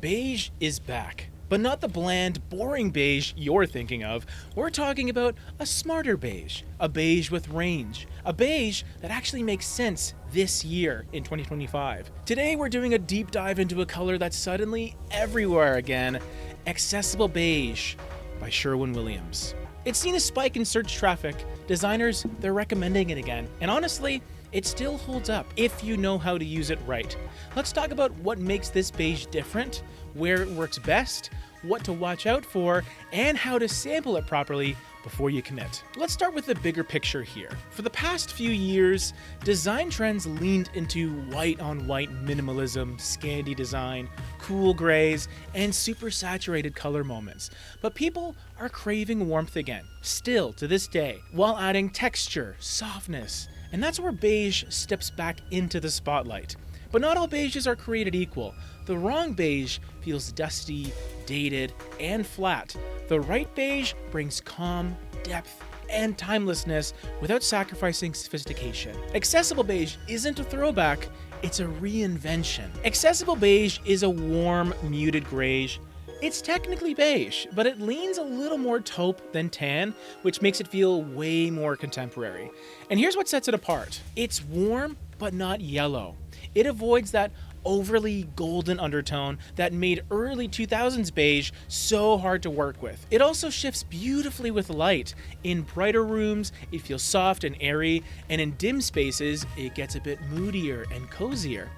Beige is back. But not the bland, boring beige you're thinking of. We're talking about a smarter beige, a beige with range, a beige that actually makes sense this year in 2025. Today we're doing a deep dive into a color that's suddenly everywhere again, Accessible Beige by Sherwin-Williams. It's seen a spike in search traffic. Designers, they're recommending it again. And honestly, it still holds up if you know how to use it right. Let's talk about what makes this beige different, where it works best, what to watch out for, and how to sample it properly before you commit. Let's start with the bigger picture here. For the past few years, design trends leaned into white-on-white minimalism, Scandi design, cool grays, and super saturated color moments. But people are craving warmth again, still to this day, while adding texture, softness, and that's where beige steps back into the spotlight. But not all beiges are created equal. The wrong beige feels dusty, dated, and flat. The right beige brings calm, depth, and timelessness without sacrificing sophistication. Accessible Beige isn't a throwback, it's a reinvention. Accessible Beige is a warm, muted greige. It's technically beige, but it leans a little more taupe than tan, which makes it feel way more contemporary. And here's what sets it apart. It's warm, but not yellow. It avoids that overly golden undertone that made early 2000s beige so hard to work with. It also shifts beautifully with light. In brighter rooms, it feels soft and airy, and in dim spaces, it gets a bit moodier and cozier.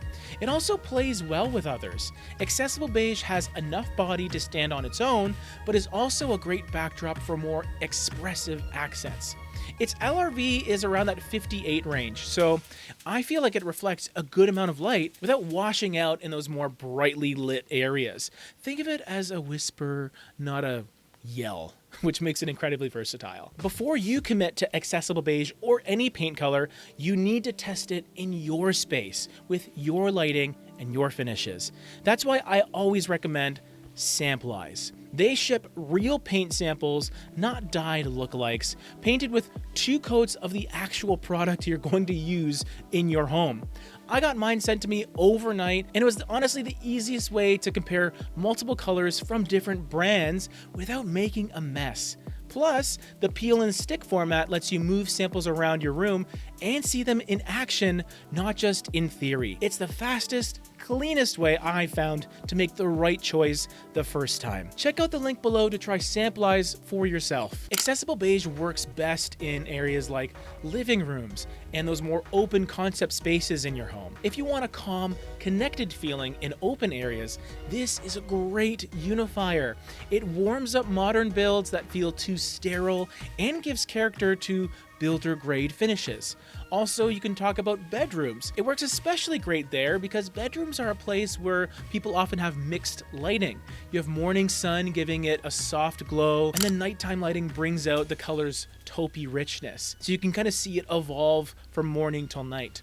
It also plays well with others. Accessible Beige has enough body to stand on its own, but is also a great backdrop for more expressive accents. Its LRV is around that 58 range, so I feel like it reflects a good amount of light without washing out in those more brightly lit areas. Think of it as a whisper, not a yell, which makes it incredibly versatile. Before you commit to Accessible Beige or any paint color, you need to test it in your space with your lighting and your finishes. That's why I always recommend Samplize. They ship real paint samples, not dyed lookalikes, painted with 2 coats of the actual product you're going to use in your home. I got mine sent to me overnight, and it was honestly the easiest way to compare multiple colors from different brands without making a mess. Plus, the peel and stick format lets you move samples around your room and see them in action, not just in theory. It's the fastest, cleanest way I've found to make the right choice the first time. Check out the link below to try Samplize for yourself. Accessible Beige works best in areas like living rooms and those more open concept spaces in your home. If you want a calm, connected feeling in open areas, this is a great unifier. It warms up modern builds that feel too sterile and gives character to builder grade finishes. Also, you can talk about bedrooms. It works especially great there because bedrooms are a place where people often have mixed lighting. You have morning sun giving it a soft glow, and then nighttime lighting brings out the color's taupey richness. So you can kind of see it evolve from morning till night.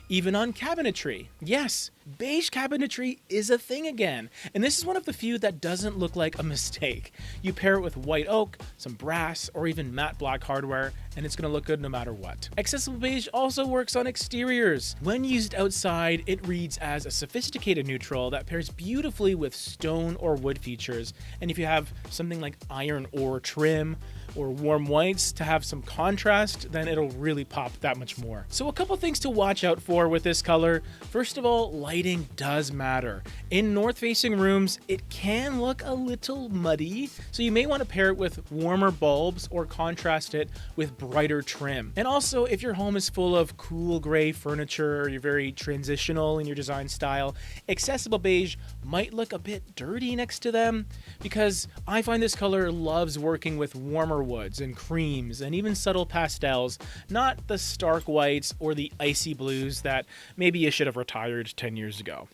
Even on cabinetry. Yes, beige cabinetry is a thing again, and this is one of the few that doesn't look like a mistake. You pair it with white oak, some brass, or even matte black hardware, and it's going to look good no matter what. Accessible Beige also works on exteriors. When used outside, it reads as a sophisticated neutral that pairs beautifully with stone or wood features, and if you have something like iron ore trim, or warm whites to have some contrast, then it'll really pop that much more. So a couple things to watch out for with this color. First of all, lighting does matter. In north-facing rooms, it can look a little muddy, so you may want to pair it with warmer bulbs or contrast it with brighter trim. And also, if your home is full of cool gray furniture, or you're very transitional in your design style, Accessible Beige might look a bit dirty next to them, because I find this color loves working with warmer woods and creams and even subtle pastels, not the stark whites or the icy blues that maybe you should have retired 10 years ago.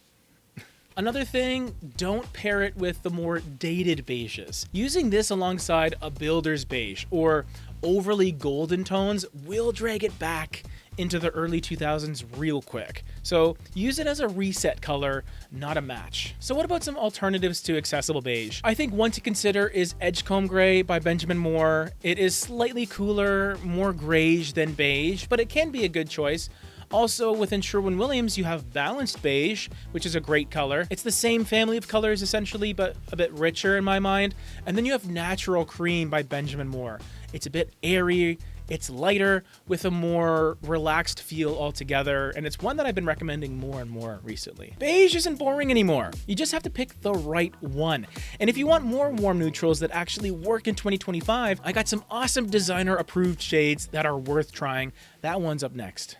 Another thing, don't pair it with the more dated beiges. Using this alongside a builder's beige or overly golden tones will drag it back into the early 2000s real quick. So use it as a reset color, not a match. So what about some alternatives to Accessible Beige? I think one to consider is Edgecomb Gray by Benjamin Moore. It is slightly cooler, more greige than beige, but it can be a good choice. Also, within Sherwin-Williams, you have balanced beige, which is a great color. It's the same family of colors essentially, but a bit richer in my mind. And then you have natural cream by Benjamin Moore. It's a bit airy, it's lighter with a more relaxed feel altogether, and it's one that I've been recommending more and more recently. Beige isn't boring anymore. You just have to pick the right one. And if you want more warm neutrals that actually work in 2025, I got some awesome designer approved shades that are worth trying. That one's up next.